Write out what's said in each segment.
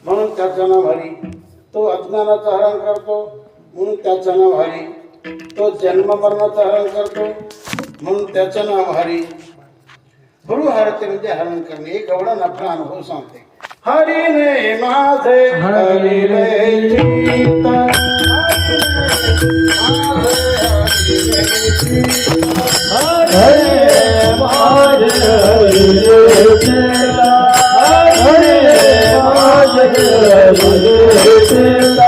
म्हणून त्याचं नाव हरी. तो अज्ञानाचं हरण करतो म्हणून त्याचं नाव हरी. तो जन्म मरणाचं हरण करतो म्हणून त्याचं नाव हरी. गुरु हरते म्हणजे हरण करणे. एक एवढा आपला अनुभव सांगते. हरीने माझे हरिले चित्त, हरे माझे हरिले चित्त, हरे माझे हरिले चित्त,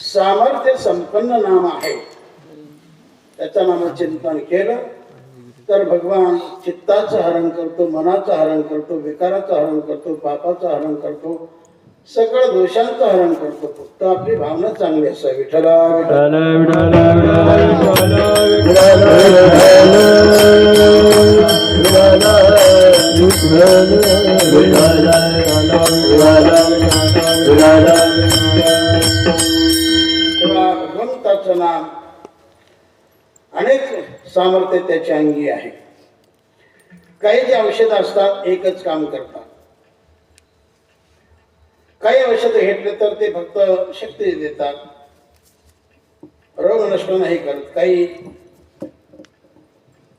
सामर्थ्य संपन्न नाम आहे. त्याचं नाम चिंतन केलं तर भगवान चित्ताचं हरण करतो, मनाचं हरण करतो, विकाराचं हरण करतो, पापाचं हरण करतो, सगळं दोषांचं हरण करतो. फक्त आपली भावना चांगली असावी. विठ्ठला भगवंताचं नाम अनेक सामर्थ्य त्याच्या अंगी आहे. काही जे औषध असतात एकच काम करतात. काही औषध घेतले तर ते फक्त शक्ती देतात, रोग नष्ट नाही करत. काही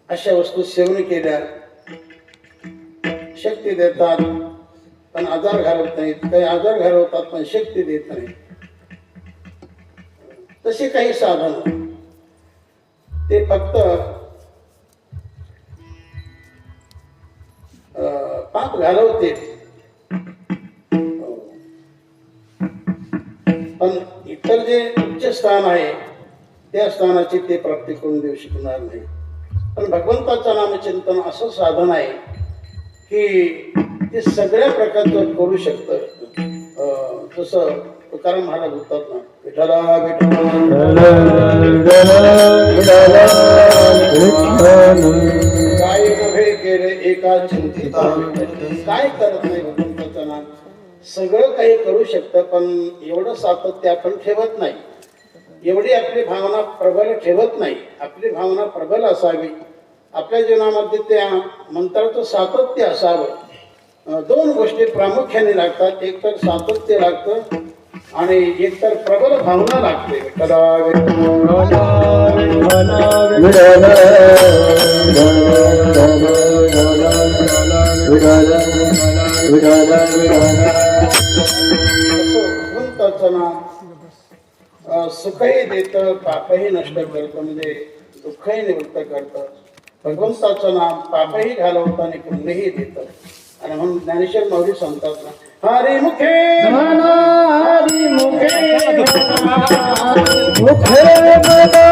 अशा वस्तू सेवन केल्या शक्ती देतात पण आजार घालवत नाहीत. काही आजार घालवतात पण शक्ती देत नाही. तसे काही साधन ते फक्त पाप घालवते पण इतर जे उच्च स्थान आहे त्या स्थानाची ते प्राप्ती करून देऊ शकणार नाही. पण भगवंताचं नामचिंतन असं साधन आहे की ते सगळ्या प्रकारचं करू शकतं. तसं तुकाराम महाराज होतात ना, विठ्ठला काय नव्हे केले एका चिंतिता. काय करत नाही भगवंताचं नाम. सगळं काही करू शकतं पण एवढं सातत्य आपण ठेवत नाही. एवढी आपली भावना प्रबल ठेवत नाही. आपली भावना प्रबल असावी. आपल्या जीवनामध्ये त्या मंत्राचं सातत्य असावं. दोन गोष्टी प्रामुख्याने लागतात. एक तर सातत्य लागतं आणि एक तर प्रबल भावना लागते. भगवंताचं नाम सुखही देतं, पापही नष्ट करतं, म्हणजे दुःखही निवृत्त करतं. भगवंताचं नाम पापही घालवतं आणि पुण्यही देतं. आणि म्हणून ज्ञानेश्वर माऊली सांगतात ना, हरी मुखे म्हणा, हरी मुखे म्हणा, मुखे म्हणा,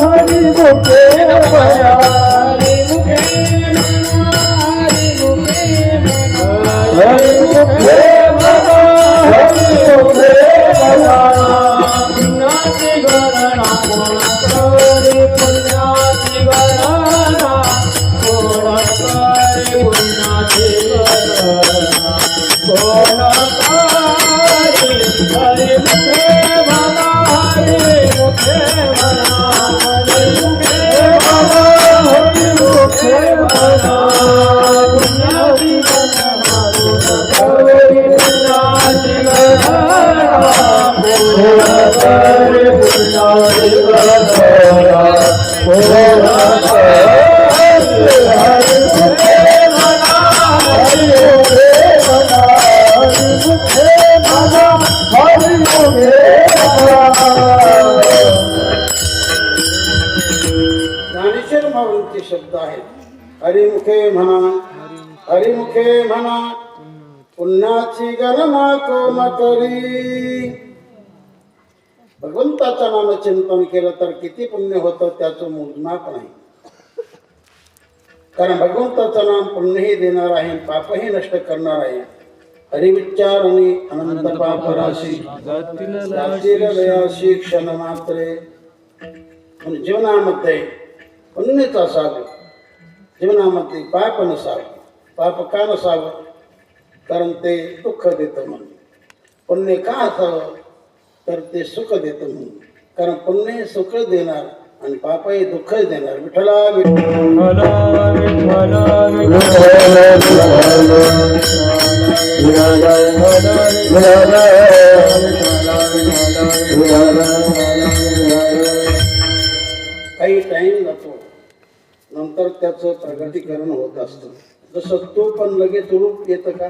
हरी मुखे म्हणा, हरी मुखे म्हणा, हरी मुखे म्हणा, हरी मुखे म्हणा, हरी मुखे म्हणा. पुण्याची गणना कोणाकडे, पुण्याची गणना कोणाकडे, पुण्याची गणना कोणाकडे. हरी मुखे म्हणा, हरी मुखे म्हणा, हरी मुखे म्हणा, हरी मुखे म्हणा. पुण्याची गणना कोणाकडे, पुण्याची गणना कोणाकडे, पुण्याची गणना कोणाकडे. हरी मुखे म्हणा, हरी मुखे म्हणा, हरिमुखे म्हणा, पुण्याची गणना कोण करी. भगवंताचं नाम चिंतन केलं तर किती पुण्य होतं त्याचं मोजमाप नाही. कारण भगवंताचं नाम पुण्यही देणार आहे, पापही नष्ट करणार आहे. हरिविचार आणि अनंत पाप राशी लयाशी क्षण मात्रे. जीवनामध्ये पुण्यच असावं, जीवनामध्ये पाप नसावं. पाप का नसावं? कारण ते दुःख देतं म्हणून. पुण्य का असावं? तर ते सुख देतं म्हणून. कारण पुण्य सुख देणार आणि पापही दुःख देणार. विठ्ठला काही टाइम जातो, नंतर त्याचं प्रगतीकरण होत असतं. जसं तो पण लगेच रूप येतं का?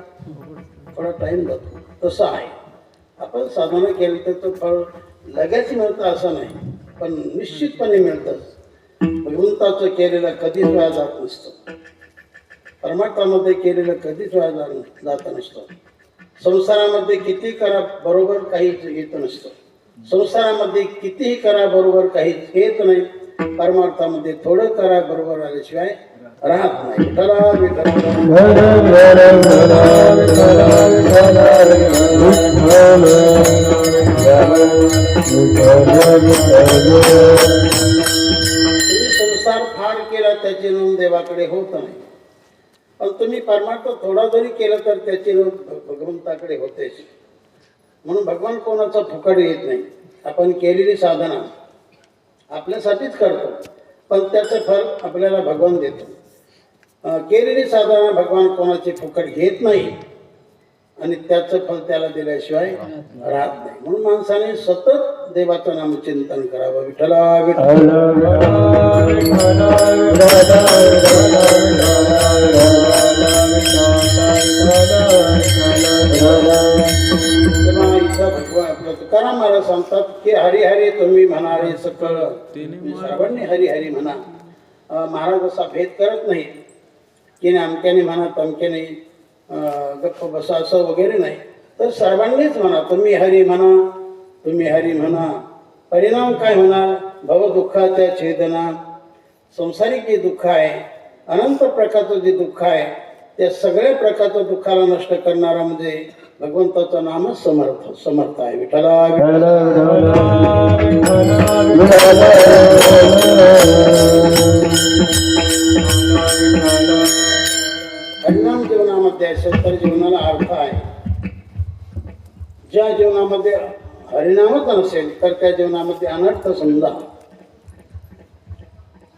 थोडा टाइम जातो. तसं आहे, आपण साधना केली तर तो फळ लगेच मिळतं असं नाही, पण निश्चितपणे मिळतं. भगवंताचं केलेलं कधीच वाया जात नसतं. परमार्थामध्ये केलेलं कधीच वाया जात नसतं. संसारामध्ये किती करा बरोबर काहीच येत नसतं. संसारामध्ये कितीही करा बरोबर काहीच येत नाही. परमार्थामध्ये थोडं करा बरोबर आल्याशिवाय राहत नाही. तुम्ही संसार फार केला त्याची नोंद देवाकडे होत नाही, पण तुम्ही परमार्थ थोडा जरी केलं तर त्याची नोंद भगवंताकडे होतेच. म्हणून भगवान कोणाचा फुकट येत नाही. आपण केलेली साधना आपल्यासाठीच करतो, पण त्याचं फळ आपल्याला भगवान देतो. केलेली साधना भगवान कोणाची फुकट घेत नाही आणि त्याचं फळ त्याला दिल्याशिवाय राहत नाही. म्हणून माणसाने सतत देवाचं नाम चिंतन करावं. विठ्ठला तुकाराम महाराज सांगतात की हरी हरी तुम्ही म्हणारे सकळ. सर्वांनी हरी हरी म्हणा. महाराज असा भेद करत नाही की अमक्याने म्हणा तमक्याने गप्प बसा असं वगैरे नाही, तर सर्वांनीच म्हणा. तुम्ही हरी म्हणा, तुम्ही हरी म्हणा. परिणाम काय होणार? भवदुःखाच्या छेदना. संसारिक जे दुःख आहे, अनंत प्रकारचं जे दुःख आहे, त्या सगळ्या प्रकारचं दुःखाला नष्ट करणारा म्हणजे भगवंताचं नामच समर्थ आहे. विठ्ठला हरिनाम जीवनामध्ये असेल तर जीवनाला अर्थ आहे. ज्या जीवनामध्ये हरिनामच नसेल तर त्या जीवनामध्ये अनर्थ समजा.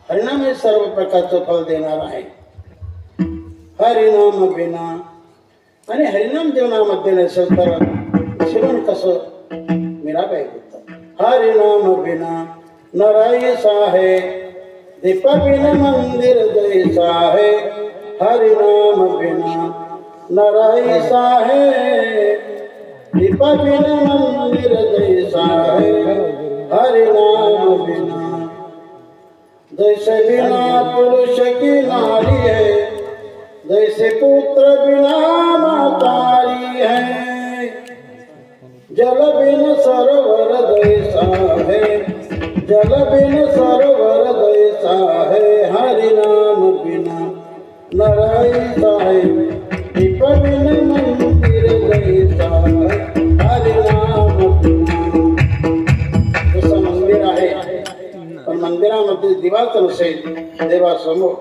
हरिनाम हे सर्व प्रकारचं फल देणार आहे. हरिनाम बिना आणि हरिनाम जीवनामध्ये नसेल तर जीवन कसं? मीराबाई बोलतात हरिनाम बिना नराईसा है, दीप बिना मंदिर जैसा है. हरिनाम बिना नराईसा है, दीप बिना मंदिर जैसा है. हरिनाम बिना जैसे बिना पुरुष की नारी है, जैसे पुत्र बिना मातारी है. जल बिन सरोवर जैसा है, जल बिन सरोवर जैसा है. हरिनाम बिना नराईसा है, दीप बिन मंदिर जैसा है. हरिनाम बिना. जसं मंदिर आहे पण मंदिरामध्ये दिवाच नसेल देवासमोर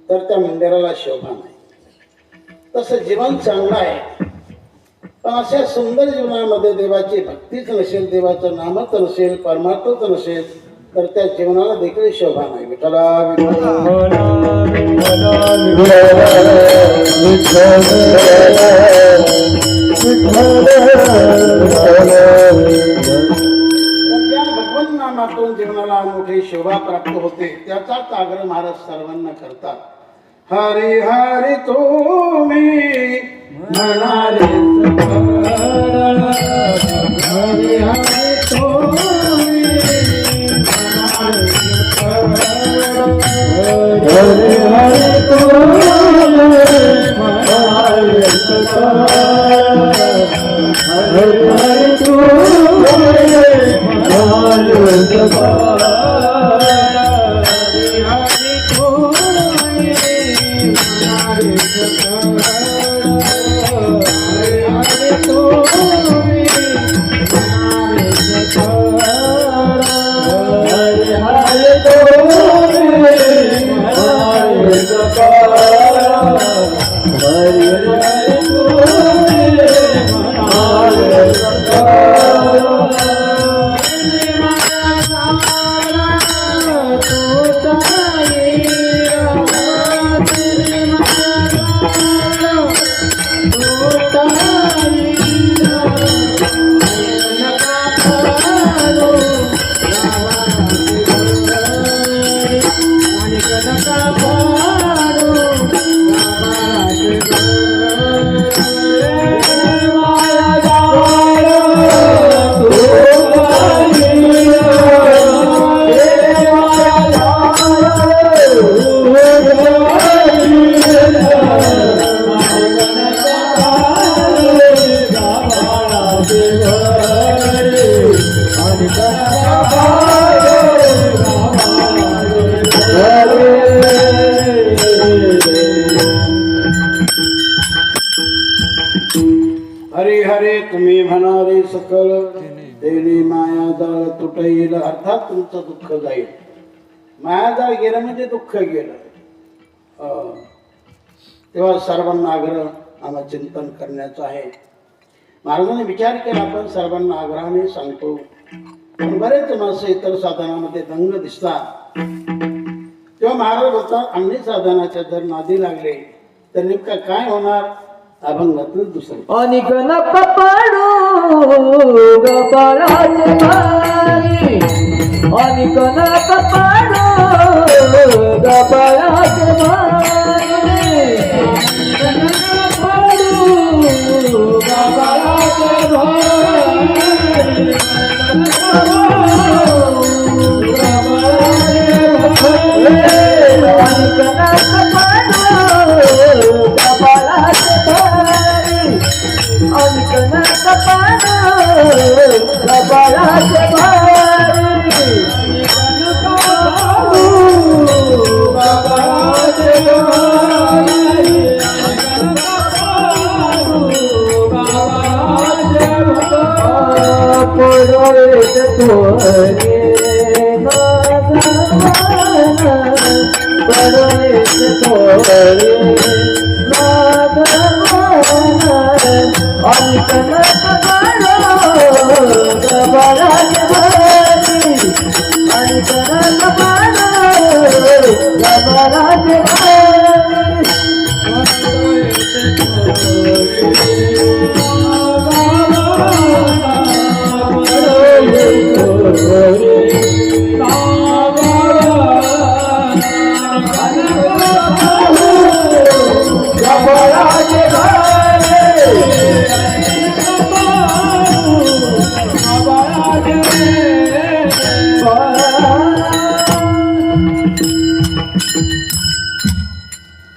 तर त्या मंदिराला शोभा नाही. तसं जीवन चांगलं आहे, पण अशा सुंदर जीवनामध्ये देवाची भक्तीच नसेल, देवाचं नामच नसेल, परमार्थच नसेल तर त्या जीवनाला देखील शोभा नाही. विठ्ठला त्या भगवंत नामातून जीवनाला मोठी शोभा प्राप्त होते. त्याचाच आग्रह महाराज सर्वांना करतात. हरी हरी तुम्ही म्हणाले हरी हरी तुम्ही म्हणाले हरी हरी हरे हरे तुम्ही म्हणारे सकळ देणी माया जाळ तुटईल. अर्थात तुमचं दुःख जाईल. माया जाळ गेलं म्हणजे दुःख गेलं. तेव्हा सर्वांना आग्रह आम्हाला चिंतन करण्याचं आहे. महाराजांनी विचार केला. आपण सर्वांना आग्रहाने सांगतो पण बरेच माणसं इतर साधनामध्ये दंग दिसतात. तेव्हा महाराज होता अन्य साधनाच्या जर नादी लागले तर नेमका काय होणार. अभंगातून दुसरं आणि गणप पाडू गबाळाचे भारी आणि गणप पाडू गबाळाचे भारी गणप पाडू गबाळाचे भारी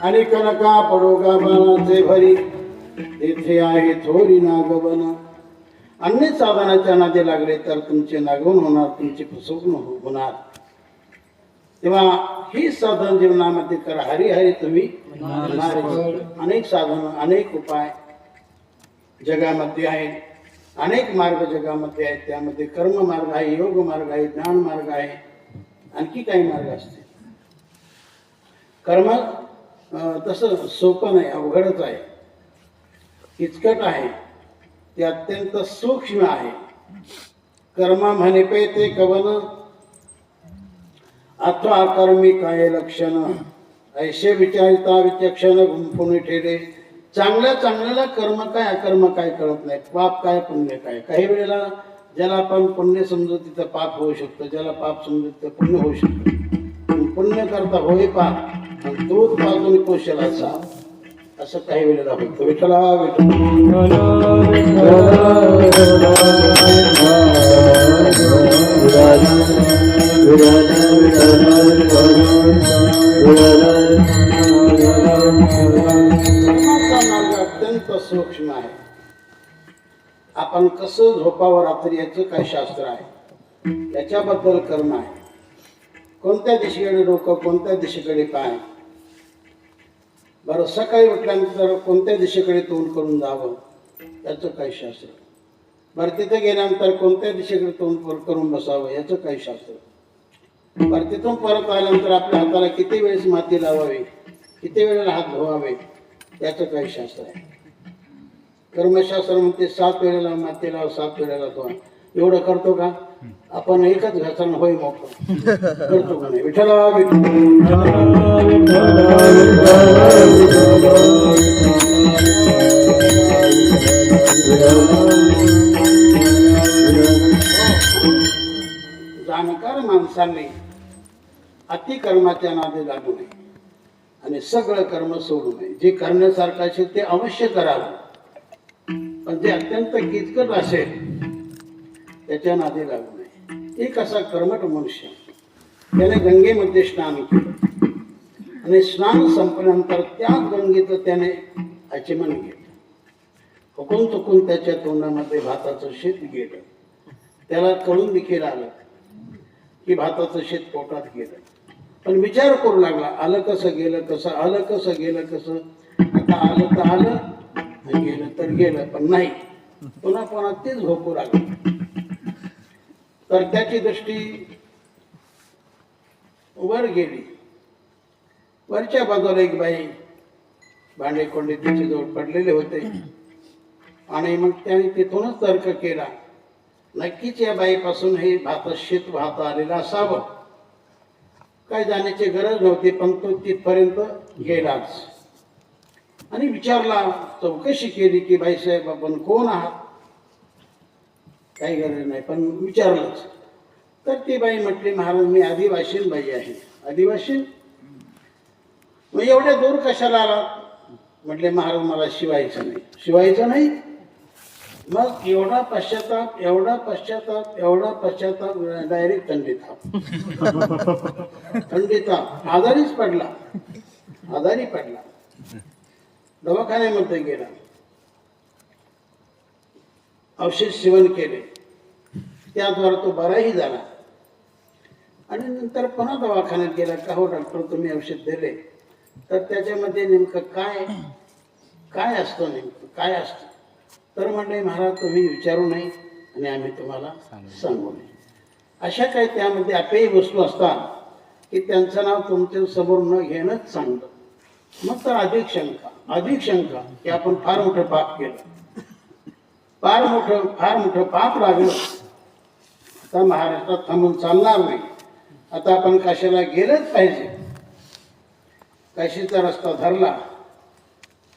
आणि कनका पडोगा बाणाचे भरी तेथे आहे थोरी नागवन. अन्य साधनाच्या नादी लागले तर तुमचे नागवण होणार. तुमची फसवणूक होणार. तेव्हा ही साधन जीवनामध्ये करा. हरी हरी तुम्ही. अनेक साधन अनेक उपाय जगामध्ये आहेत. अनेक मार्ग जगामध्ये आहेत. त्यामध्ये कर्म मार्ग आहे, योग मार्ग आहे, ज्ञान मार्ग आहे, आणखी काही मार्ग असते. कर्म तसं सोपं नाही, अवघडच आहे, किचकट आहे, ते अत्यंत सूक्ष्म आहे. कर्म म्हणे पे ते कवन अथवा कर्मी काय लक्षण ऐसे विचारिता विचक्षण गुंफून ठेले. चांगल्या चांगल्याला कर्म काय अकर्म काय कळत नाही. पाप काय पुण्य काय. काही वेळेला ज्याला आपण पुण्य समजू तिथं पाप होऊ शकतं, ज्याला पाप समजू तिथं पुण्य होऊ शकतं. पुण्य करता होई पाप आणि दूध पाजून कोशलाचा असं काही वेळेला होतं. विठ्ठला मार्ग अत्यंत सूक्ष्म आहे. आपण कसं झोपावं रात्री याचं काय शास्त्र आहे, याच्याबद्दल कर्म आहे. कोणत्या दिशेकडे डोकं, कोणत्या दिशेकडे पाय, बरं, सकाळी उठल्यानंतर कोणत्या दिशेकडे तोंड करून जावं याचं काही शास्त्र. बरं, तिथे गेल्यानंतर कोणत्या दिशेकडे तोंड करून बसावं याचं काही शास्त्र. बरं, तिथून परत आल्यानंतर आपल्या हाताला किती वेळेस माती लावावी, किती वेळेला हात धुवावे याचं काही शास्त्र आहे. कर्मशास्त्र म्हणते 7 वेळेला माती लावा, 7 वेळेला धुवा. एवढं करतो का आपण? एकच घासण होय मोकळं करतो का नाही? विठ्ठला जाणकार माणसांनी अतिकर्माच्या नादी लागू नये आणि सगळं कर्म सोडू नये. जे करण्यासारखं असेल ते अवश्य करावं, पण जे अत्यंत किचकट असेल त्याच्या नादी लागू नये. एक असा कर्मठ मनुष्य, त्याने गंगेमध्ये स्नान केलं आणि स्नान संपल्यानंतर त्या गंगेचं त्याने आचमन केलं. हुकून चुकून त्याच्या तोंडामध्ये भाताचं शेत गेलं. त्याला कळून देखील आलं की भाताचं शेत पोटात गेलं, पण विचार करू लागला, आलं कसं गेलं, कसं आलं, कसं गेलं, कसं. आता आलं तर आलं, गेलं तर गेलं, पण नाही, पुन्हा पुन्हा तेच भोकू लागलं. तर त्याची दृष्टी वर गेली. वरच्या बाजूला एक बाई भांडे कोंडे तिच्याजवळ पडलेले होते आणि मग त्याने तिथूनच तर्क केला, नक्कीच या बाईपासून हे शेत वाहता आलेलं असावं. काय जाण्याची गरज नव्हती, पण तो तिथपर्यंत गेलाच आणि विचारला, चौकशी केली की बाईसाहेब आपण कोण आहात? काही गरज नाही, पण विचारलंच. तर ती बाई म्हटली, महाराज मी आदिवासीन बाई आहे. आदिवासीन? मग एवढ्या दूर कशाला आला? म्हटले, महाराज मला शिवायचं नाही. शिवायचं नाही? मग एवढा पश्चाताप, एवढा पश्चाताप, एवढा पश्चाताप, डायरेक्ट थंडीताप. थंडीताप, आजारीच पडला, आजारी पडला. दवाखान्यामध्ये गेला, औषध सेवन केले, त्याद्वारे तो बराही झाला. आणि नंतर पुन्हा दवाखान्यात गेला. का हो डॉक्टर, तुम्ही औषध दिले, तर त्याच्यामध्ये नेमकं काय काय असतं, नेमकं काय असतं? तर म्हणले, महाराज तुम्ही विचारू नये आणि आम्ही तुम्हाला सांगू नये. अशा काही त्यामध्ये अपेय वस्तू असतात की त्यांचं नाव तुमच्या समोर न घेणंच चांगलं. मग तर अधिक शंका की आपण फार मोठं पाप केलं, फार मोठं पाप लागलं. आता महाराष्ट्रात थांबून चालणार नाही, आता आपण काशीला गेलंच पाहिजे. काशीचा रस्ता धरला,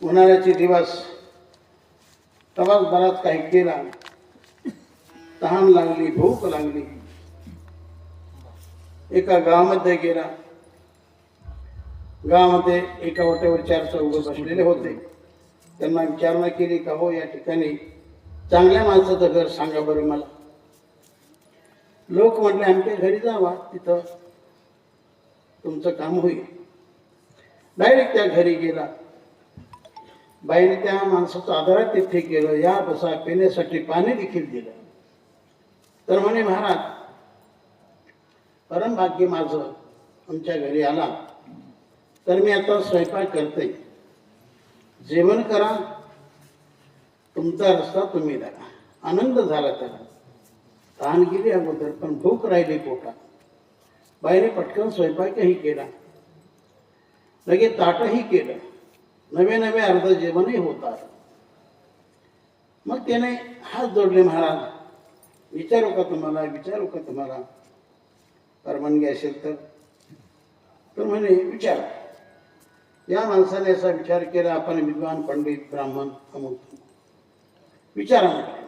उन्हाळ्याचे दिवस, प्रवास बराच काही केला, तहान लागली, भूक लागली. एका गावामध्ये गेला. गावामध्ये एका वाटेवर 4 चौघ बसलेले होते. त्यांना विचारणा केली का हो या ठिकाणी चांगल्या माणसाचं घर सांगा बरं मला. लोक म्हटले, आमच्या घरी जावा, तिथं तुमचं काम होईल. डायरेक्ट त्या घरी गेला. बाईने त्या माणसाचं आदरात तिथे केलं, या बसा, पिण्यासाठी पाणी देखील दिलं. तर म्हणे, महाराज परम भाग्य माझं आमच्या घरी आला, तर मी आता स्वयंपाक करते, जेवण करा, तुमचा रस्ता तुम्ही द्या. आनंद झाला त्याला. तहान गेली अगोदर, पण भूक राहिली पोटात. बाईने पटकन स्वयंपाकही केला, लगेच ताटही केलं, नवे नवे अर्ध जेवणही होतात. मग त्याने हात जोडले, महाराज विचारू का तुम्हाला परवानगी असेल तर म्हणे विचार. या माणसाने असा विचार केला, आपण विद्वान पंडित ब्राह्मण अमुक, विचारा म्हटले.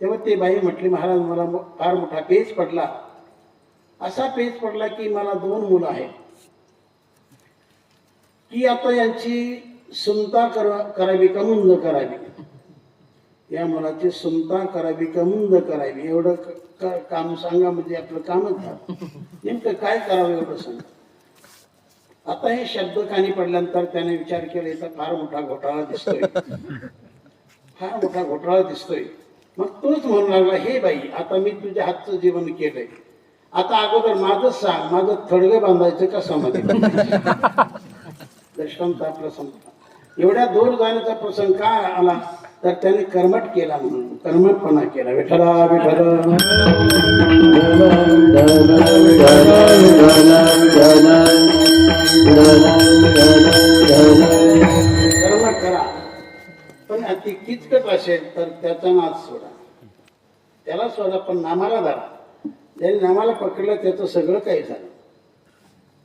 तेव्हा ते बाई म्हटली, महाराज मला फार मोठा पेच पडला. असा पेच पडला की मला 2 मुलं आहेत, की आता यांची सुनता करावी का मुंज करावी. या मुलाची सुनता करावी का मुंज करावी, एवढं काम सांगा, म्हणजे आपलं कामच झालं. नेमकं काय करावं एवढं सांगा. आता हे शब्द कानी पडल्यानंतर त्याने विचार केला, याचा फार मोठा घोटाळा दिसतोय, फार मोठा घोटाळा दिसतोय. मग तोच म्हणू लागला, हे बाई आता मी तुझ्या हातचं जेवण केलंय, आता अगोदर माझं सांग, माझं थडगं बांधायचं का समाधी. दृष्टांत आपला संपला. एवढ्या दूर जाण्याचा प्रसंग का आला तर त्याने कर्मठ केला म्हणून कर्मठपणा केला. विठ्ठला विठ्ठल कर्मठ करा, पण अति किचकट असेल तर त्याचा नाद सोडा, त्याला सोडा, पण नामाला धरा. ज्याने नामाला पकडलं त्याचं सगळं काही झालं.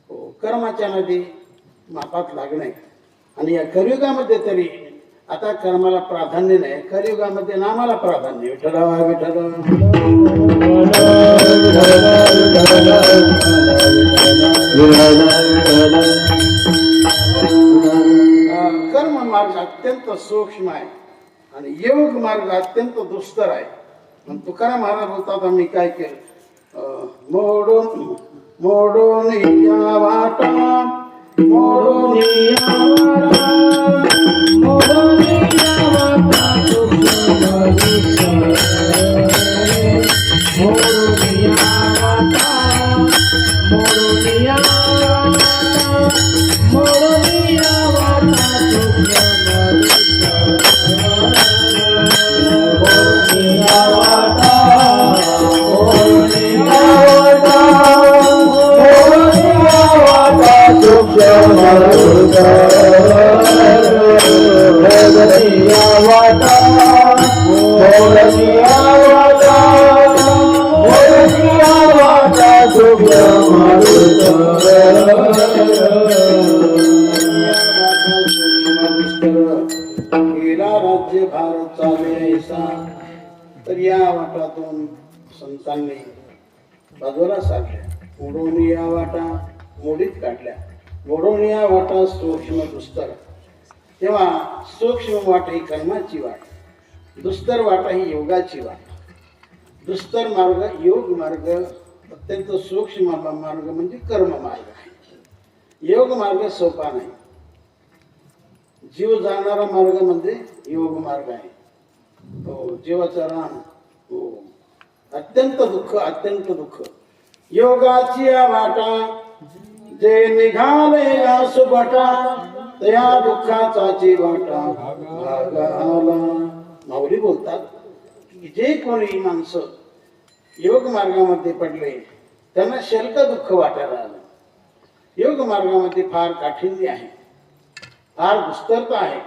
हो, कर्माच्या नदी मापात लागणे. आणि या कलियुगामध्ये तरी आता कर्माला प्राधान्य नाही, कलियुगामध्ये नामाला प्राधान्य. विठ्ठला विठ्ठल कर्म मार्ग अत्यंत सूक्ष्म आहे आणि योग मार्ग अत्यंत दुस्तर आहे. पण तुकाराम महाराज बोलतात, आम्ही काय केलं, मोडून मोडून या वाटा, मोडून या वाटा, मोडून या वाटा, मोडून या वाटा, मोडून या वाटा, मोडून या वाटा, राज्य भारत चाले ऐसा. तर या वाटातून संतांनी बाजूला साधल्या, मोडून या वाटा मोडीत काढल्या. मोडून या वाटा सूक्ष्म दुस्तर. तेव्हा सूक्ष्म वाट ही कर्माची वाट, दुस्तर वाटा ही योगाची वाट. दुस्तर मार्ग योग मार्ग, अत्यंत सूक्ष्म मार्ग म्हणजे कर्म मार्ग आहे. योग मार्ग सोपा नाही. जीव जाणारा मार्ग म्हणजे योग मार्ग आहे. हो, जीवाचा राम. हो, अत्यंत दुःख, अत्यंत दुःख. योगाची या वाटा जे निघाले या सुबटा, त्या दुःखाचाची वाटा भागाला. माऊली बोलतात की जे कोणी माणसं योग मार्गामध्ये पडले त्यांना शल्क दुःख वाटायला आलं. योग मार्गामध्ये फार काठिण्य आहे, फार दुस्तरता आहे.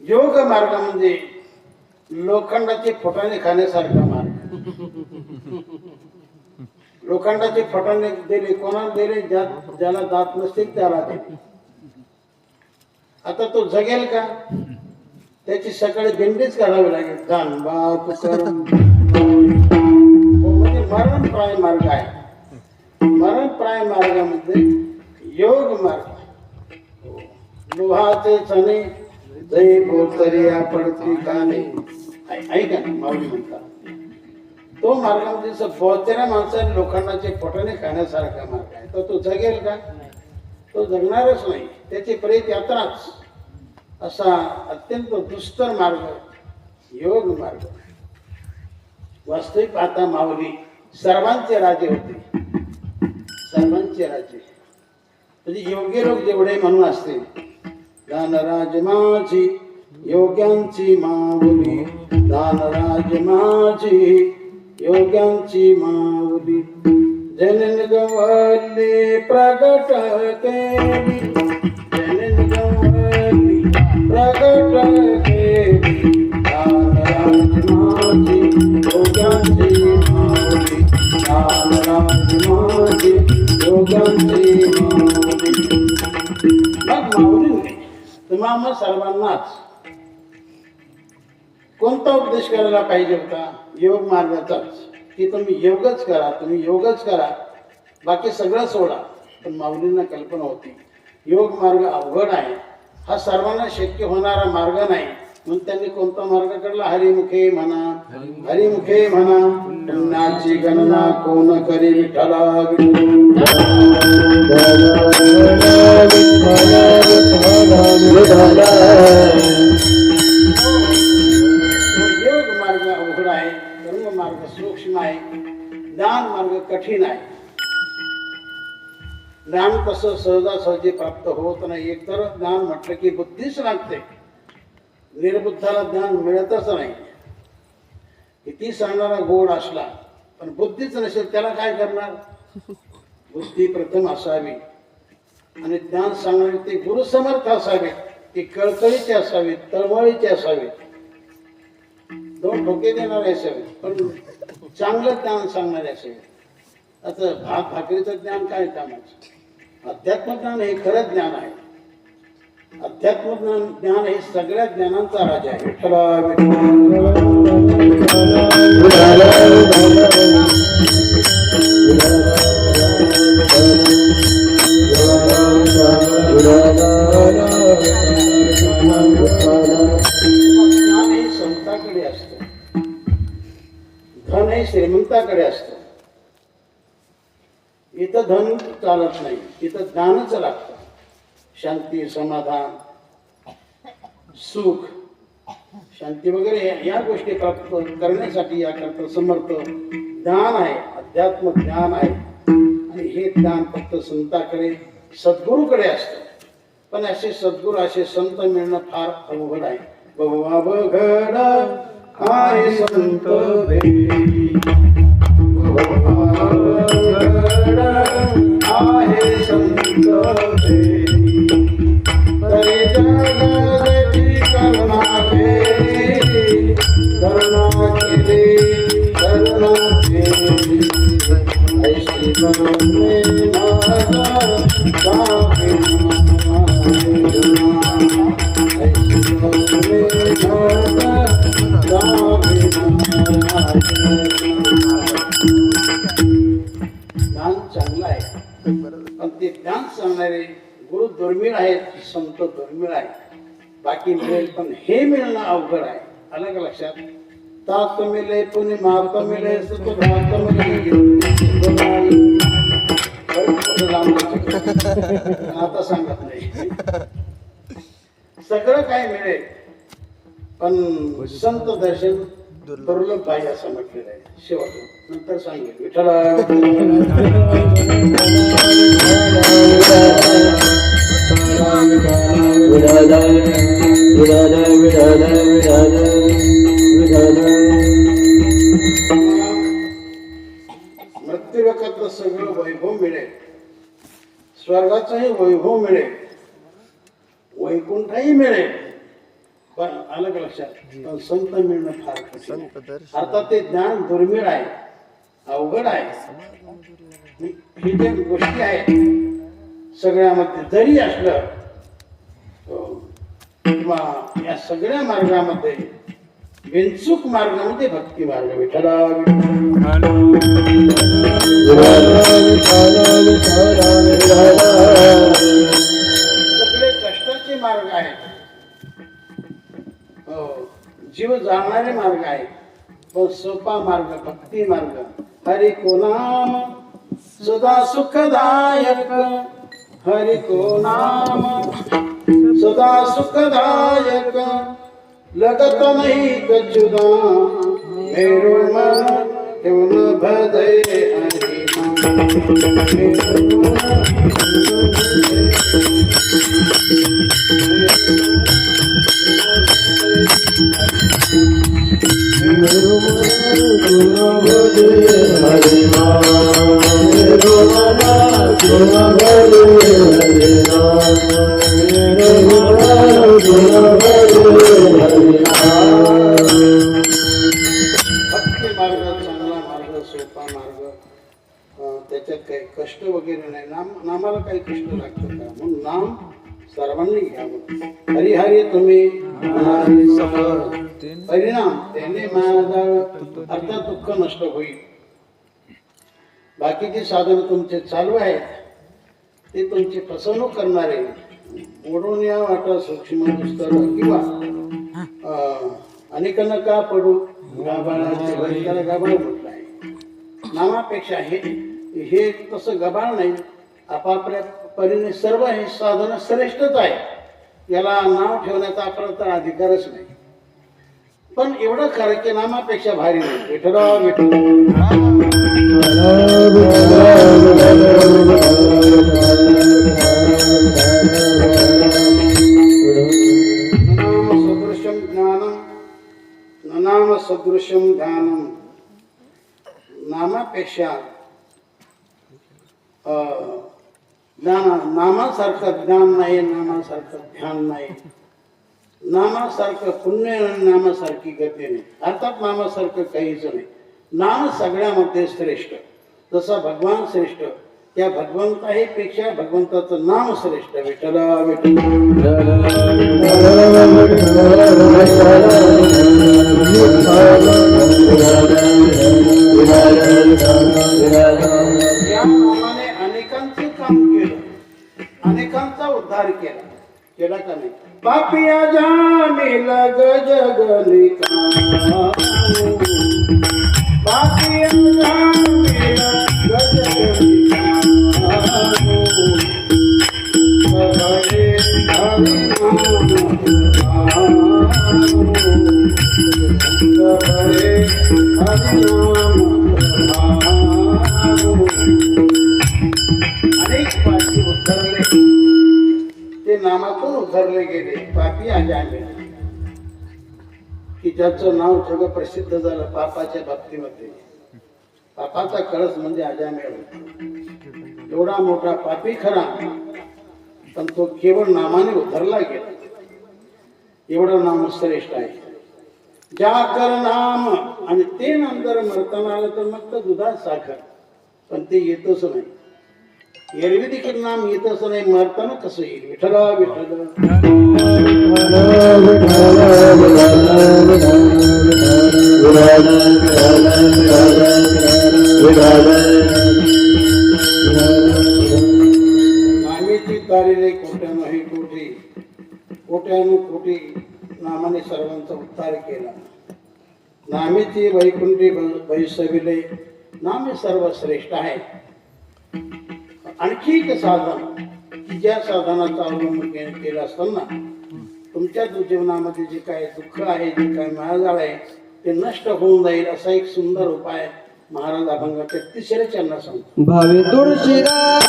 योग मार्ग म्हणजे लोखंडाचे फटाणे खाण्यासारखा मार्ग. लोखंडाचे फटाणे दिले, कोणाला दिले, ज्याला दात नसतील त्याला दिले. आता तो जगेल का? त्याची सकाळी भेंडीच काढावी लागेल. गानबा तुकाराम म्हणजे मरणप्राय मार्ग आहे. मरणप्राय मार्गामध्ये योग मार्ग. लोहाचे चणे जय बोलतरिया पडती काने, ऐका ना माऊली म्हणतात. तो मार्ग म्हणजे बोलत्या माणसाने लोखंडाचे फटाणे खाण्यासारखा मार्ग आहे. तर तो जगेल का? तो जगणारच नाही. त्याची प्रेत यात्राच. असा अत्यंत दुस्तर मार्ग योग मार्ग. वास्तविक पाहता माऊली सर्वांचे राजे होते, सर्वांचे राजे. म्हणजे योग्य लोक जेवढे म्हणून असते, दानराज माझी योग्यांची माऊली, दानराज माझी योग्यांची माऊली. जनन गवली प्रगट केली, जनन गवली प्रगट केली. दानराज माझी योग्यांची माऊली, दानराज माझी योग्यांची माऊली. मग माऊलीने तुम्हाला सर्वांनाच कोणता उपदेश करायला पाहिजे होता? योग मार्गाचाच, की तुम्ही योगच करा, तुम्ही योगच करा, बाकी सगळं सोडा. पण माऊलींना कल्पना होती योग मार्ग अवघड आहे, हा सर्वांना शक्य होणारा मार्ग नाही. म्हणून त्यांनी कोणता मार्ग काढला? हरिमुखे म्हणा, हरिमुखे म्हणा, पुण्याची गणना कोण करी. विठ्ठला योग मार्ग अवघड आहे, कर्म मार्ग सूक्ष्म आहे, ज्ञान मार्ग कठीण आहे. ज्ञान तसं सहजासहजी प्राप्त होत नाही. एकतर ज्ञान म्हटलं की बुद्धीच लागते. निर्बुद्धाला ज्ञान मिळतच नाही. किती सांगणारा गोड असला पण बुद्धीच नसेल त्याला काय करणार. बुद्धी प्रथम असावी आणि ज्ञान सांगणारे ते गुरुसमर्थ असावे, ते कळकळीचे असावे, तळमळीचे असावे, दोन ठोके देणारे असावे, पण चांगलं ज्ञान सांगणारे असावे. आता भात भाकरीचं ज्ञान काय कामाचं. अध्यात्मज्ञान हे खरं ज्ञान आहे. अध्यात्मज्ञान हे सगळ्या ज्ञानांचा राजा आहे. ज्ञान हे संताकडे असतं, धन हे श्रीमंताकडे असतं. इथं धन चालत नाही, इथं ज्ञानच लागतं. शांती, समाधान, सुख, शांती वगैरे या गोष्टी प्राप्त करण्यासाठी याकरता समर्थ ज्ञान आहे, अध्यात्म ज्ञान आहे. आणि हे ज्ञान फक्त संताकडे, सद्गुरूकडे असतं. पण असे सद्गुरू, असे संत मिळणं फार अवघड आहे. अवघड आहे संत भेटी, अवघड आहे संत भेटी, तरी जगती करुणा केली, करुणा केली, करुणा केली, ऐशी बनवले माझा ऐशी बनवले माझा. ज्ञान चांगलं आहे पण ते ज्ञान सांगणारे गुरु दुर्मिळ आहेत, संत दुर्मिळ आहेत. बाकी मिळेल पण हे मिळणं अवघड आहे. अलग लक्षात. तात मिले पुणे मात मिले सुख भात मिले आता सांगत नाही. सगळं काय मिळेल पण संत दर्शन दुर्लभ आहे असं म्हटलेलं आहे. शेवट नंतर सांगेल. विठ्ठला मृत्यूलोकातलं सगळं वैभव मिळेल, स्वर्गाचंही वैभव मिळेल, वैकुंठही मिळेल, पण अलग लक्षात. पण संत मिळणं फार कठीण आहे. अर्थात ते ज्ञान दुर्मिळ आहे, अवघड आहे. ही ज्या गोष्टी आहेत सगळ्यामध्ये जरी असलं किंवा या सगळ्या मार्गामध्ये बिनचूक मार्ग म्हणजे भक्ती मार्ग. विठ्ठला सगळे कष्टाचे मार्ग आहेत, जीव जाणारे मार्ग आहेत, पण सोपा मार्ग भक्ती मार्ग. हरि को नाम सदा सुखदायक, हरि को नाम सदा सुखदायक, लगत नहीं कछुदा मेरो मन क्यों न भजे हरि भक्ती मार्ग चांगला मार्ग, सोपा मार्ग. त्याच्यात काही कष्ट वगैरे नाही. नामाला काही कष्ट लागतं का. म्हणून नाम सर्वांनी घ्यावं. हरी हरी तुम्ही परिणाम त्याने माझा अर्थात दुःख नष्ट होईल. बाकीचे साधन तुमचे चालू आहेत ते तुमची फसवणूक करणारे. मोडून या वाटा सूक्ष्म दुस्तर किंवा अनेक नका पडू गाभाळाचे भय. त्याला गाभाळ म्हटलं आहे. नामापेक्षा हे तसं गबाळ नाही. आपापल्या परीने सर्व हे साधन श्रेष्ठच आहे. याला नाव ठेवण्याचा आपला तर अधिकारच नाही. पण एवढं खरं की नामापेक्षा भारी नाही. विठ्ठला विठ्ठल नाम सदृशम ध्यानम. नामापेक्षा नामासारखं ज्ञान नाही, नामासारखं ध्यान नाही, नामासारखं पुण्य आणि नामासारखी गती नाही. अर्थात नामासारखं काहीच नाही. नाम सगळ्यामध्ये श्रेष्ठ. जसा भगवान श्रेष्ठ, त्या भगवंताही पेक्षा भगवंताचं नाम श्रेष्ठ. विठ्ठला या नामाने अनेकांचं काम केलं, अनेकांचा उद्धार केला. केला का नाही? पापिया जाणे लग जगनिका, पापिया जाणे लग जगनिका, सबरे हरिनाम सबरे हरिनाम. अनेक पापी उद्धरले, ते नामातून उद्धरले गेले. पापी अजामिळ, की ज्याचं नाव जग प्रसिद्ध झालं पापाच्या बाबतीमध्ये. पापाचा कळस म्हणजे अजामिळ. एवढा मोठा पापी खरा, पण तो केवळ नामाने उद्धरला गेला. एवढं नाम श्रेष्ठ आहे. ज्या कर नाम, आणि ते नंतर मरताना आलं तर मग तर दुधात साखर, पण ते येतच नाही. एरवी देखील नाम येतच नाही, मरताना कसं येईल? विठ्ठला विठ्ठल. नामेची तारीले कोट्यानं हे कोटी, कोट्यानु कोटी नामाने सर्वांचा उद्धार केला. नामेची वैकुंठी भैसविले, नामे सर्वश्रेष्ठ आहे. आणखी एक साधन, की ज्या साधनाचा अवलंब केला असताना तुमच्या जीवनामध्ये जे काय दुःख आहे, जे काय मायाजाळ आहे, ते नष्ट होऊन जाईल. असा एक सुंदर उपाय महाराज अभंगाच्या 3ऱ्या चरणात सांगतो. भावे तुळशीदार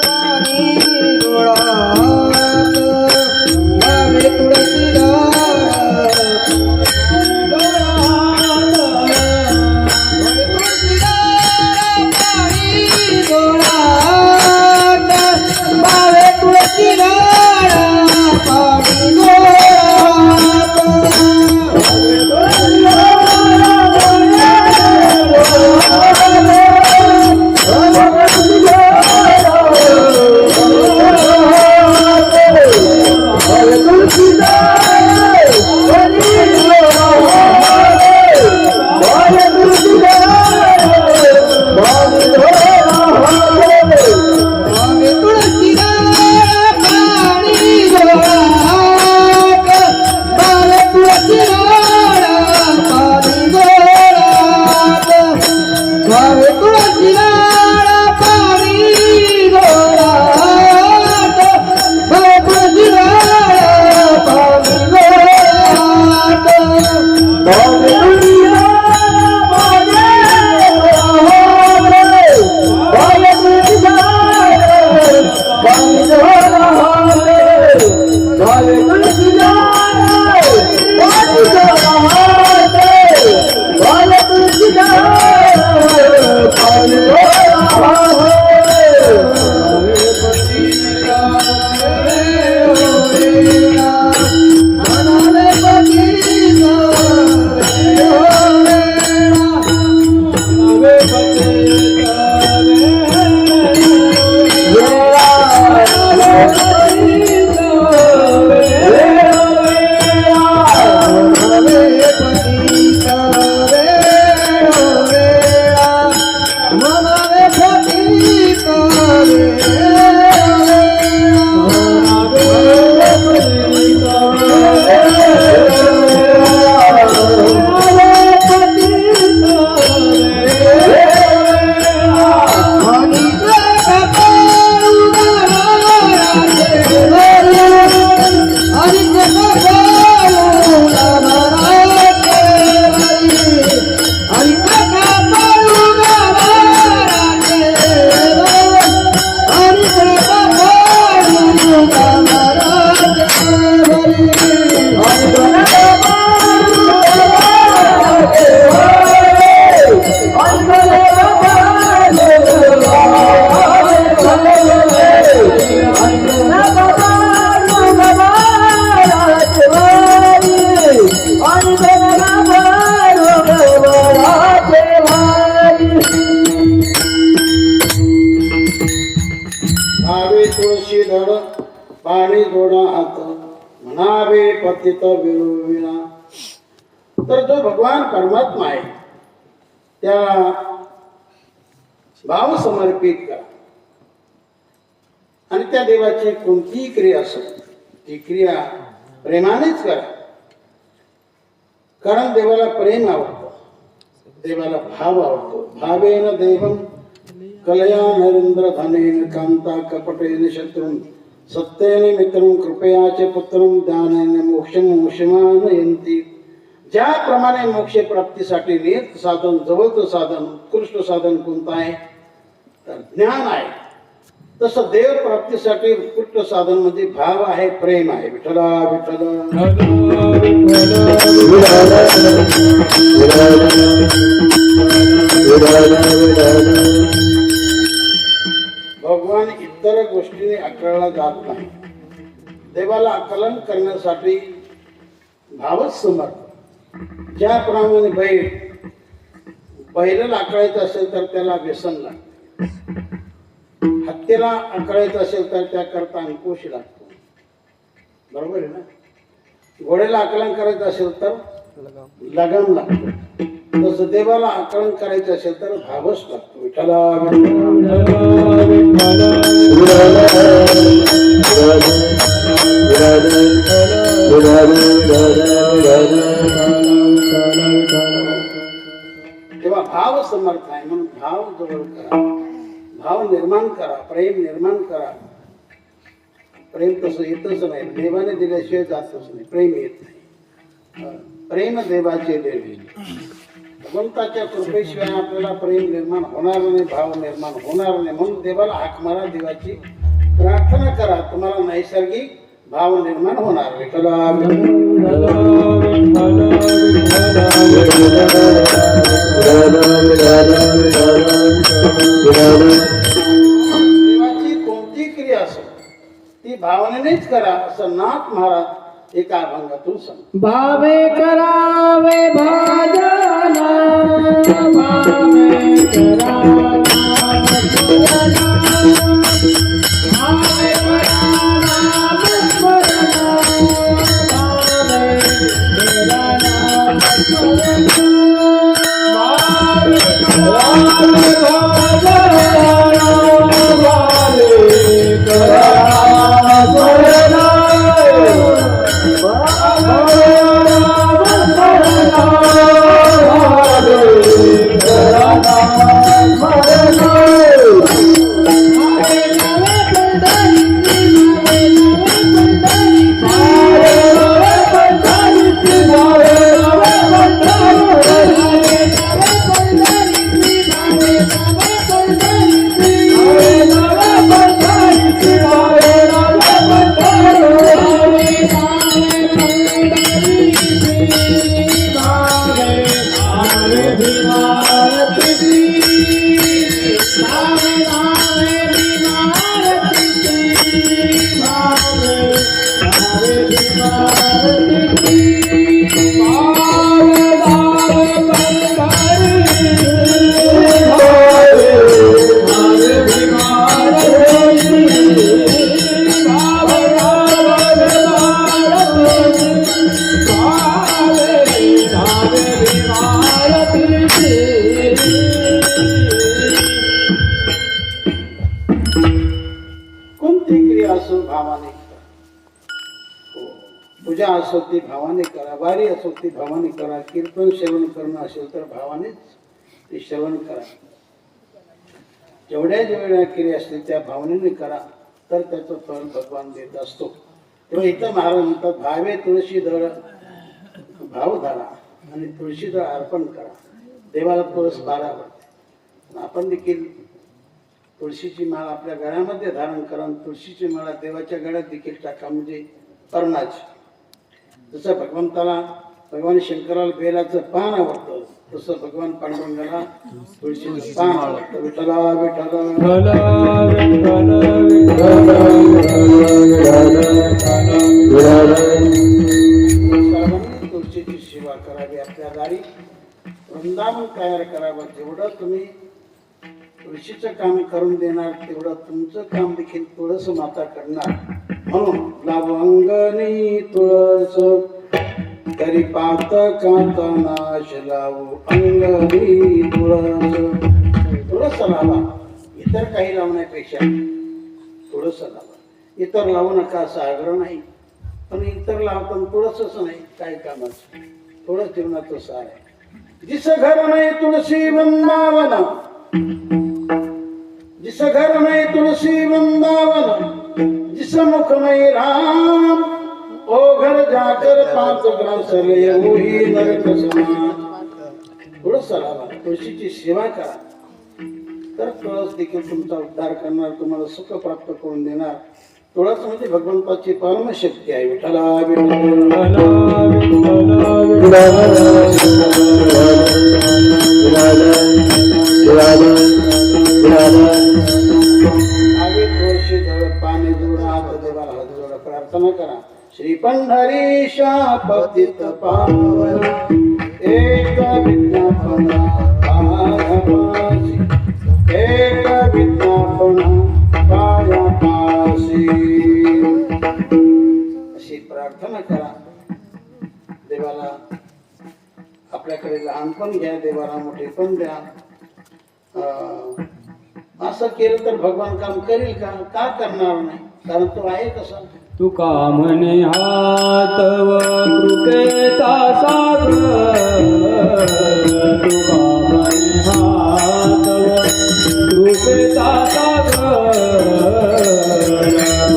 पाणी डोळात, भावे तुळशीदार तुळशीदार तर जो भगवान परमात्मा आहे त्या भाव समर्पित करा आणि त्या देवाची कोणतीही क्रिया असो ती क्रिया प्रेमानेच करा. कारण देवाला प्रेम आवडतं, देवाला भाव आवडतो. भावेन देवम कलया नरेंद्र धनेन कांता कपटेन शत्रुन सत्येन मित्रं कृपयाचे पुत्रं दानेन मोक्षं मोक्षमानयन्ति. ज्याप्रमाणे मोक्ष प्राप्तीसाठी नियत साधन, जवळचं साधन, उत्कृष्ट साधन कोणतं आहे तर ज्ञान आहे, तसं देव प्राप्तीसाठी उत्कृष्ट साधन म्हणजे भाव आहे, प्रेम आहे. विठ्ठला विठ्ठल भगवान इतर गोष्टीने आकळला जात नाही. देवाला आकलन करण्यासाठी भावच समर्थ. ज्याप्रमाणे बैलाला आकळायचं असेल तर त्याला व्यसन लागतं, हत्तीला आकळायचं असेल तर त्याकरता अंकुश लागतो, बरोबर आहे ना. घोड्याला आकलन करायचं असेल तर लगाम लागतो. तसं देवाला आकलन करायचं असेल तर भावच लागतो. विठ्ठला तेव्हा भाव समर्थ आहे म्हणून भाव जवळ करा, भाव निर्माण करा, प्रेम निर्माण करा. प्रेम तसं येतच नाही, देवाने दिल्याशिवाय जातच नाही, प्रेम येत नाही. प्रेम देवाचे देवे, भगवंताच्या कृपेशिवाय आपल्याला प्रेम निर्माण होणार नाही, भाव निर्माण होणार नाही. म्हणून देवाला हाक मारा, देवाची प्रार्थना करा, तुम्हाला नैसर्गिक भाव निर्माण होणार. विठ्ठला देवाची कोणती क्रिया असो ती भावनेनेच करा असं नाथ महाराज एका अभंगातून सांगतात. भावे करावे भजन, भावे करावे पूजा असो ती भावाने करा, वारी असो ती भावाने करा, कीर्तन सेवन करणं असेल तर भावानेच ते सेवन करा. जेवढ्या जेवढ्या क्रिया असतील त्या भावनेने करा तर त्याचं फळ भगवान देत असतो. तेव्हा इथं महाराज म्हणतात भावे तुळशी दळ भाव धरा आणि तुळशी दळ अर्पण करा. देवाला तुळस बारा आवडते. आपण देखील तुळशीची माळ आपल्या गळ्यामध्ये धारण करा, तुळशीची माळा देवाच्या गळ्यात देखील टाका, म्हणजे कर्णाची. जसं भगवंताला भगवान शंकराला बेलाचं पान आवडतं तसं भगवान पांडुरंगाला तुळशीचं पान आवडतं. विठ्ठला विठ्ठला सर्वांनी तुळशीची सेवा करावी. आपल्या दारी वृंदावन तयार करावं. जेवढं तुम्ही तुळशीचं काम करून देणार तेवढं तुमचं काम देखील तुळस माता करणार. म्हणून लावंगणी तुळस तरी पातकाचा नाश लावू अंगणी तुळस लावा. इतर काही लावण्यापेक्षा तुळस लावा. इतर लावू नका असं आग्रह नाही, पण इतर लावताना तुळसच नाही काय कामाचं. तुळस जीवनाचं सार आहे. जिस घर नाही तुळशी वृंदावन, जिस घर नाही तुळशी वृंदावन, जिस मुख नाही राम, ओ घर जाकर पाच ग्रास लेऊही नरक समान. तुळस लावा, तुळशीची सेवा करा, तर तुळस देखील तुमचा उद्धार करणार, तुम्हाला सुख प्राप्त करून देणार. तुळस म्हणजे भगवंताची परमशक्ती आहे. विठ्ठला आगे तुळशी जवळ पाणी जोडा, हात देवाला हात जोडा, प्रार्थना करा. श्री पंढरीशा पतित पावन एक विज्ञापना पायापाशी, एक विज्ञापना पायापाशी. अशी प्रार्थना करा. देवाला आपल्याकडे लहानपण घ्या, देवाला मोठे पण द्या. असं केलं तर भगवान काम करेल का? का करणार नाही? कारण तो आहे कसा. तुका म्हणे हातव कृपेचा सागर, तुका म्हणे हातव कृपेचा सागर,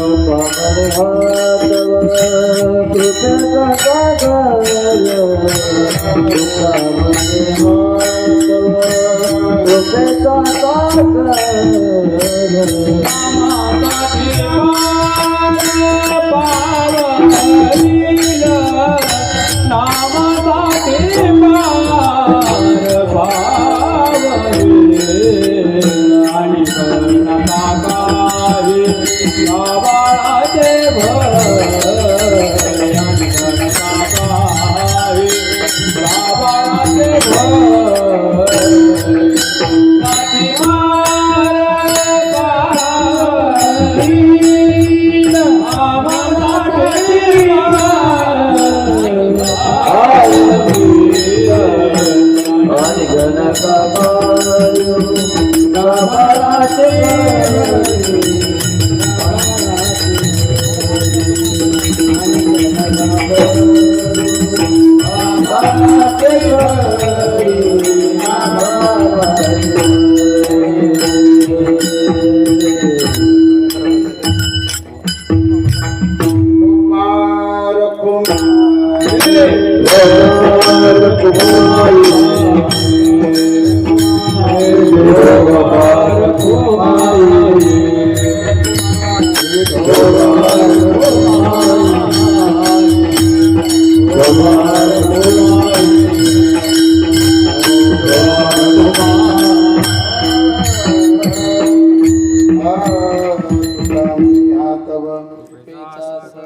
तुका म्हणे हातव कृपेचा सागर, तुका म्हणे हातव कृपेचा सागर.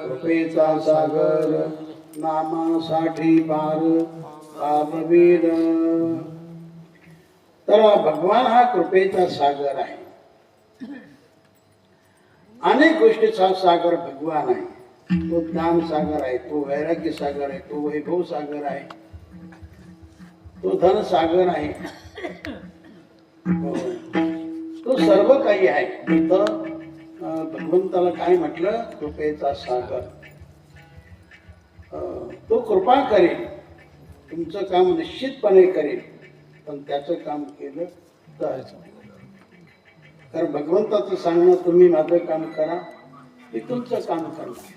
कृपेचा सागर नामासाठी पार पापवीर. तर भगवान हा कृपेचा सागर आहे. अनेक गोष्टीचा सागर भगवान आहे. तो ज्ञान सागर आहे, तो वैराग्य सागर आहे, तो वैभव सागर आहे, तो धन सागर आहे, तो सर्व काही आहे. इथं भगवंताला काय म्हटलं? कृपेचा सागर. तो कृपा करेल, तुमचं काम निश्चितपणे करेल, पण त्याचं काम केलं तरच. कारण भगवंताचं सांगणं तुम्ही माझं काम करा, हे तुमचं काम करणार.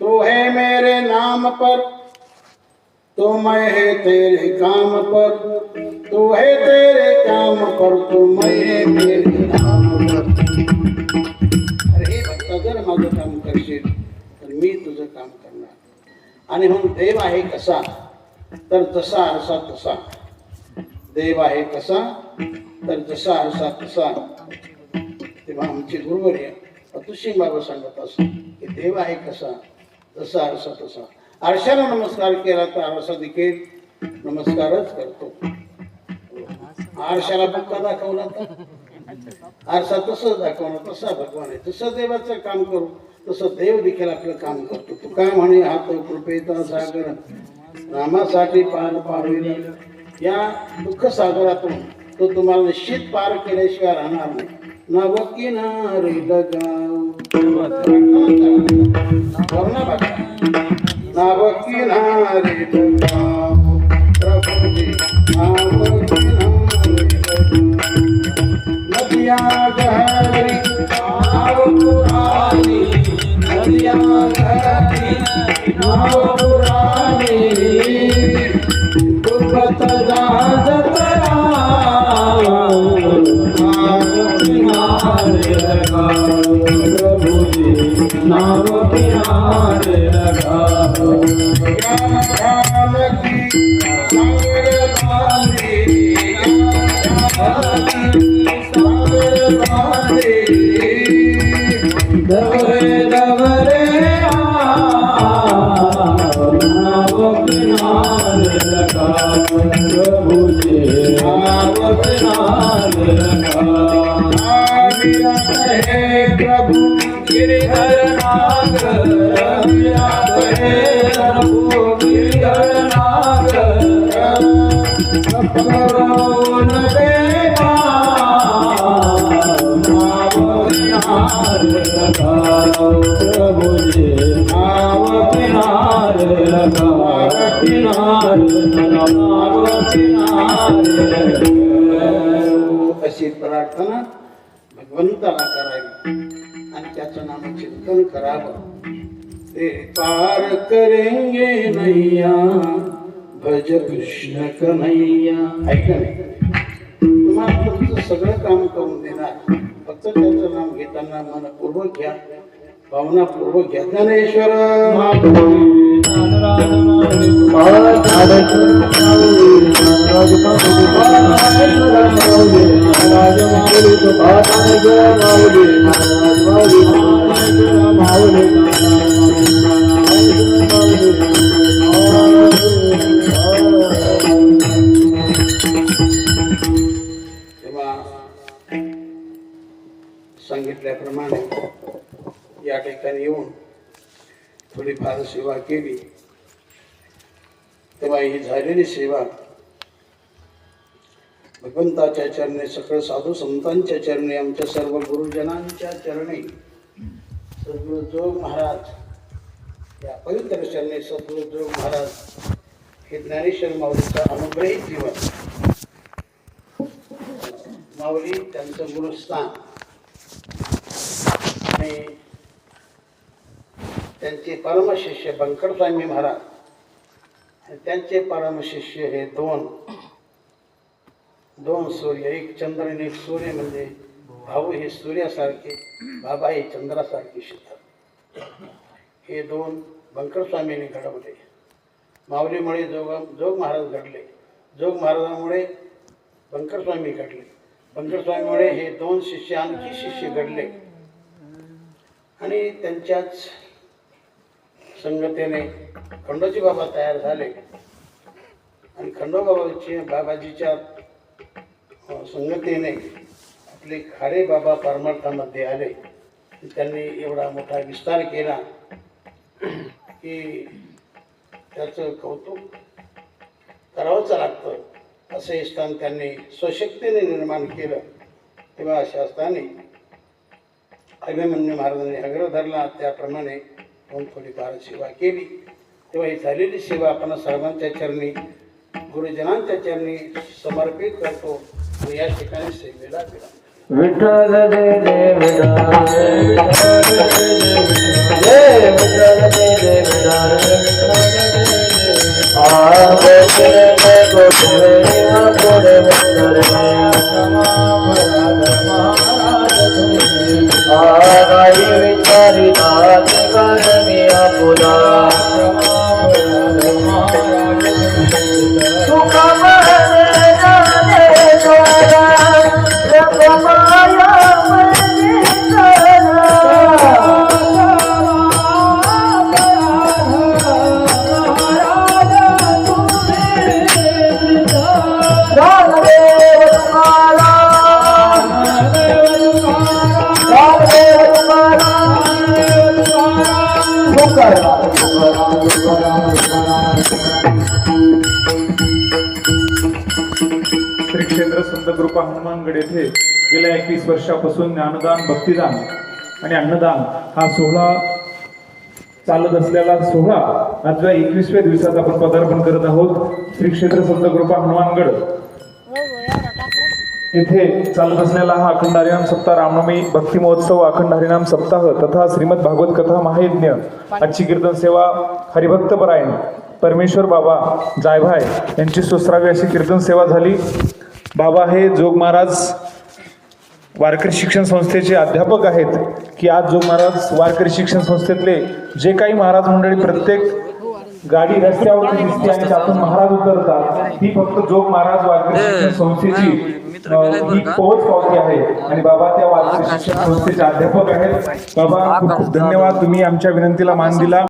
तो है मेरे नाम पर, तो मैं है तेरे काम पर, तो है तेरे काम पर, तो मैं है मेरे नाम पर. अरे हे भक्त, जर माझं काम करशील तर मी तुझं काम करणार. आणि म्हणून देव आहे कसा? तर जसा आरसा तसा. देव आहे कसा? तर जसा आरसा तसा. तेव्हा आमचे गुरुवर्य अतुसिंग बाबा सांगत असत की देव आहे कसा? जसा आरसा तसा. आरशाला नमस्कार केला तर आरसा देखील नमस्कारच करतो. आरशाला बुक्का दाखवला तर आरसा तसं दाखवणार. तसा भगवान आहे. तसं देवाचं काम करू तसं देव देखील आपलं काम करतो. तू काय म्हणे हात कृपेचा सागर नामासाठी पार पाडविला. या दुःख सागरातून तो तुम्हाला निश्चित पार केल्याशिवाय राहणार नाही. नव किनारी लगाव नव किनारी लगाव प्रभुजी नव किनारी नदिया गहरी नाव पुरानी नदिया गहरी नाव पुरानी डूबत जहाज नाव किनारे लगाओ दवरे दवरे नाव किनारे लगाओ प्रभु जी नाव किनारे लगाओ प्रभु गिरिधर नागर प्रभु गिरिधर नागर करोन देवा नाव किनारे लगाओ प्रभु जी नाव किनारे लगाओ किनारे नाव किनारे अशी प्रार्थना भगवंताला करावी आणि त्याचं नाम चिंतन करावं. ते पार करेंगे नैया भज कृष्ण कन्हैया. ऐका नाही तुम्हाला तुमचं सगळं काम करून देणार. फक्त त्याचं नाम घेताना मनपूर्वक घ्या, भावनापूर्वक घ्या. ज्ञानेश्वर सांगितल्याप्रमाणे या ठिकाणी येऊन थोडीफार सेवा केली. तेव्हा ही झालेली सेवा भगवंताच्या चरणी, सकळ साधू संतांच्या चरणी, आमच्या सर्व गुरुजनांच्या चरणी, सद्गुरु जोग महाराज या पवित्र चरणी सद्गुरु जोग महाराज हे ज्ञानेश्वर माऊलीचा अनुग्रहित जीवन, माऊली त्यांचं गुरुस्थान आणि त्यांचे परमशिष्य बंकट स्वामी महाराज आणि त्यांचे परमशिष्य हे दोन सूर्य, एक चंद्र आणि एक सूर्य, म्हणजे भाऊ हे सूर्यासारखे, बाबा हे चंद्रासारखे शीतल. हे दोन बंकट स्वामींनी घडवले. माऊलीमुळे जोग महाराज घडले, जोग महाराजांमुळे बंकट स्वामी घडले, बंकट स्वामीमुळे हे दोन शिष्य आणखी शिष्य घडले. आणि त्यांच्याच संगतीने खंडोजी बाबा तयार झाले आणि बाबाजीच्या संगतीने आपले खाडे बाबा परमार्थामध्ये आले. त्यांनी एवढा मोठा विस्तार केला की त्याचं कौतुक करावंच लागतं. असे स्थान त्यांनी स्वशक्तीने निर्माण केलं. तेव्हा अशा स्थानी अभिमन्यू महाराजांनी आग्रह धरला, त्याप्रमाणे थोडीफार सेवा केली. तेव्हा ही झालेली सेवा आपण सर्वांच्या चरणी, गुरुजनांच्या चरणी समर्पित करतो आणि या ठिकाणी सेवेला विराम. विठ्ठल जय जय विचारी कृपा हनुमानगड येथे गेल्या 21 वर्षापासून ज्ञानदान, भक्तिदान आणि अन्नदान हा सोहळा चालत असलेला सोहळा आज 21व्या दिवसात आपण पदार्पण करत आहोत. श्री क्षेत्र संत कृपा हनुमानगड येथे चालत असलेला हा अखंड हरिनाम सप्ताह, रामनवमी भक्ती महोत्सव, अखंड हरिनाम सप्ताह तथा श्रीमद भागवत कथा महायज्ञ, आजची कीर्तन सेवा, हरिभक्त परायण परमेश्वर बाबा जायभाय यांची सुश्राव्य अशी कीर्तन सेवा झाली. बाबा हे जोग महाराज वारकरी शिक्षण संस्थेचे अध्यापक आहेत की आज जोग महाराज वारकरी शिक्षण संस्थेतले जे काही महाराज मंडळी प्रत्येक गाडी रस्त्यावरती दिसते आणि त्यातून महाराज उतरतात, ती फक्त जोग महाराज वारकरी शिक्षण संस्थेची ही पोहोच पावती आहे आणि बाबा त्या वारकरी शिक्षण संस्थेचे अध्यापक आहेत. बाबा खूप खूप धन्यवाद, तुम्ही आमच्या विनंतीला मान दिला.